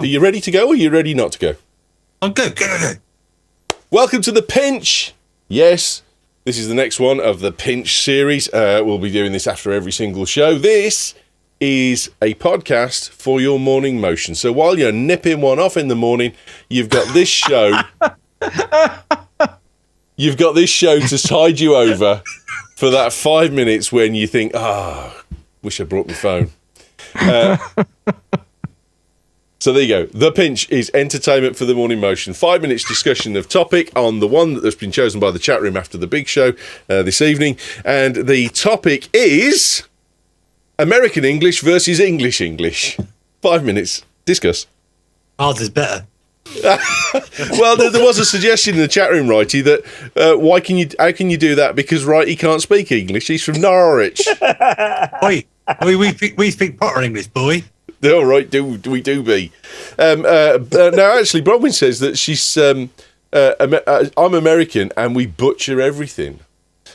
Are you ready to go, or are you ready not to go? I'm good. Go. Welcome to The Pinch. Yes, this is the next one of the Pinch series. We'll be doing this after every single show. This is a podcast for your morning motion. So while you're nipping one off in the morning, you've got this show. You've got this show to tide you over for that 5 minutes when you think, wish I brought my phone. So there you go. The Pinch is entertainment for the morning motion. 5 minutes discussion of topic on the one that's been chosen by the chat room after the big show this evening. And the topic is American English versus English English. 5 minutes. Discuss. Ours is better. Well, there was a suggestion in the chat room, Righty, that how can you do that? Because Righty can't speak English. He's from Norwich. Oi, we speak proper English, boy. All right, we do be. Now, actually, Bronwyn says that she's I'm American and we butcher everything.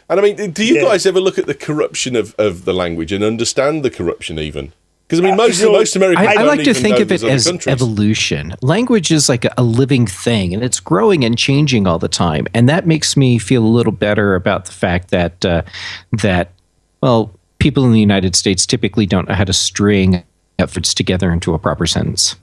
And I mean, do you guys ever look at the corruption of the language and understand the corruption even? Because I mean, most Americans. I like to think of it as countries. evolution. Language is like a living thing, and it's growing and changing all the time. And that makes me feel a little better about the fact that people in the United States typically don't know how to string efforts together into a proper sentence.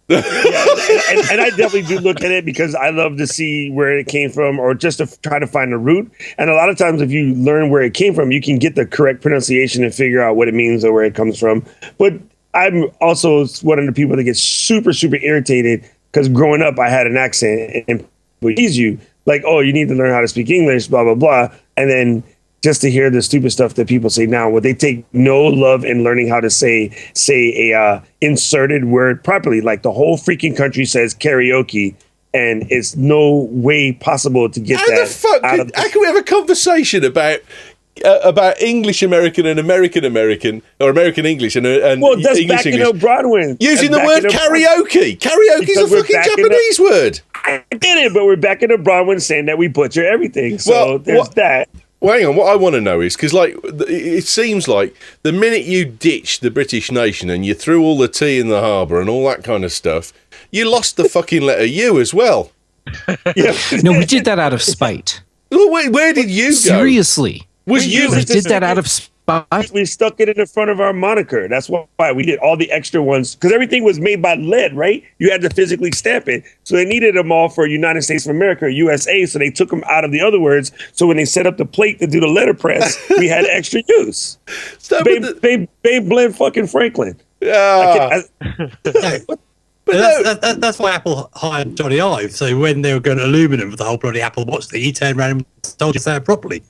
And I definitely do look at it because I love to see where it came from, or just to try to find the root. And a lot of times, if you learn where it came from, you can get the correct pronunciation and figure out what it means or where it comes from. But I'm also one of the people that gets super, super irritated because growing up, I had an accent and would tease you like, oh, you need to learn how to speak English, blah, blah, blah. And then just to hear the stupid stuff that people say now, where they take no love in learning how to say a inserted word properly. Like the whole freaking country says karaoke, and it's no way possible to get How can we have a conversation about English American and American American, or American English and well, that's English backing English? up Broadway. Using the word karaoke. Karaoke is a fucking Japanese word. I get it, but we're backing up Broadway saying that we butcher everything. So there's that. Well, hang on, what I want to know is, because like, it seems like the minute you ditched the British nation and you threw all the tea in the harbour and all that kind of stuff, you lost the fucking letter U as well. Yeah. No, we did that out of spite. Well, where did you go? Seriously. We did that out of spite. We stuck it in the front of our moniker. That's why we did all the extra ones, because everything was made by lead, right? You had to physically stamp it. So they needed them all for United States of America, USA. So they took them out of the other words. So when they set up the plate to do the letterpress, we had extra use. Babe Blend fucking Franklin. Yeah. That's why Apple hired Johnny Ive. So when they were going to aluminum for the whole bloody Apple Watch, he turned around and told you to say it properly.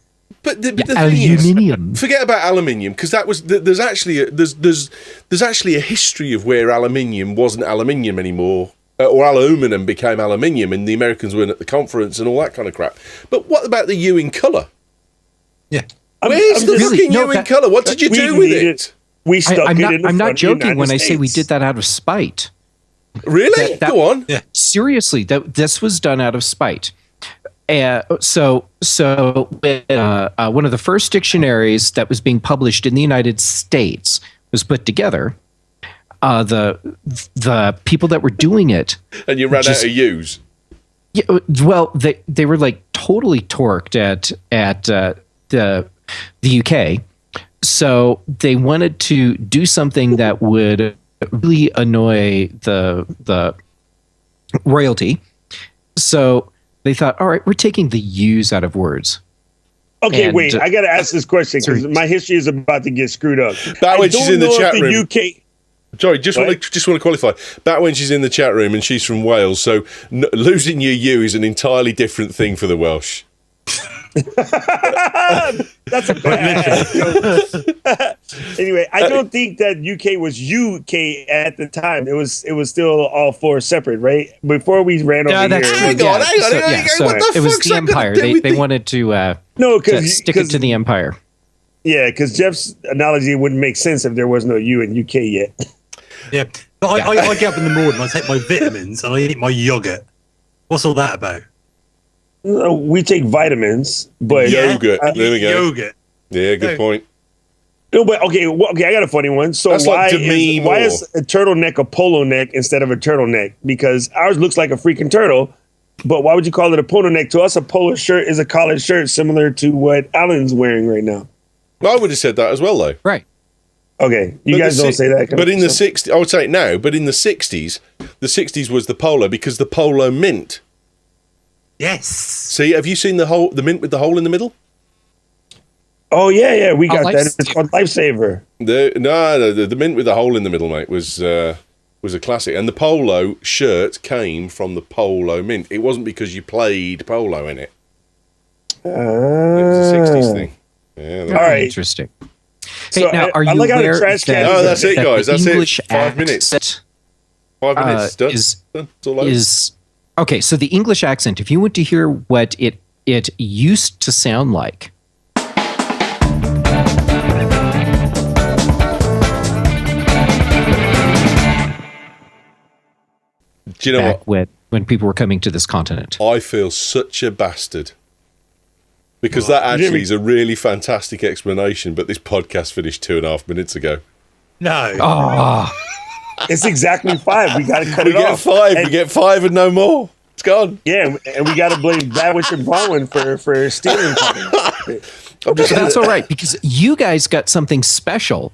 But the thing aluminium. is, forget about aluminium, because that was there's actually a history of where aluminium wasn't aluminium anymore, or aluminum became aluminium, and the Americans were at the conference and all that kind of crap. But what about the U in colour? Yeah, where's the fucking U in colour? What did you do with it? We stuck it in the I'm not joking when I say we States. did that out of spite. Really? Go on. Yeah. Seriously, this was done out of spite. So when, one of the first dictionaries that was being published in the United States was put together, the people that were doing it, And you ran out of U's. yeah, well, they were like totally torqued at the UK, so they wanted to do something that would really annoy the royalty. So they thought, all right, we're taking the U's out of words. Okay, And, wait. I got to ask this question because my history is about to get screwed up. Back when she's in the chat room. UK. Sorry, just want to qualify. Back when she's in the chat room and she's from Wales, so losing your U is an entirely different thing for the Welsh. That's a bad joke. Anyway, I don't think that UK was UK at the time. It was still all four separate, right? Before we ran over That's here. true. Hang on. So What the it was fuck's the that got to empire. do with They the- wanted to No, stick it to the empire. Yeah, because Jeff's analogy wouldn't make sense if there was no U in UK yet. Yeah, but I get up in the morning, I take my vitamins, and I eat my yogurt. What's all that about? We take vitamins, but Yogurt. There we go. Yogurt. Yeah, good point. No, but okay, okay, I got a funny one. So That's why like Demi is, why Moore. is a turtleneck a polo neck instead of a turtleneck? Because ours looks like a freaking turtle, but why would you call it a polo neck? To us, a polo shirt is a collared shirt similar to what Alan's wearing right now. I would have said that as well, though. Right. Okay, you But guys the don't si- say that. But in the so- 60s, I would say it now, but in the 60s was the polo because the polo mint. Yes. See, have you seen the mint with the hole in the middle? Oh yeah, we got that. Lifesaver. It's called Lifesaver. The mint with the hole in the middle, mate, was a classic. And the polo shirt came from the polo mint. It wasn't because you played polo in it. It was a 60s thing. Yeah, All right. Interesting. So, Hey, now, are I you like how the aware trash can- that, Oh, that's it, that guys. the That's it. English 5 minutes. accent 5 minutes. Done. is Done. It's all over. is okay? So the English accent, if you want to hear what it used to sound like, Do you know back when people were coming to this continent. what? I feel such a bastard. Because that actually is a really fantastic explanation, but this podcast finished 2.5 minutes ago. No. Oh, It's exactly 5. We got to cut We it get off. 5. And- We get 5 and no more. It's gone. Yeah, and we got to blame Badwich and Baldwin for stealing. I'm just that's all right because you guys got something special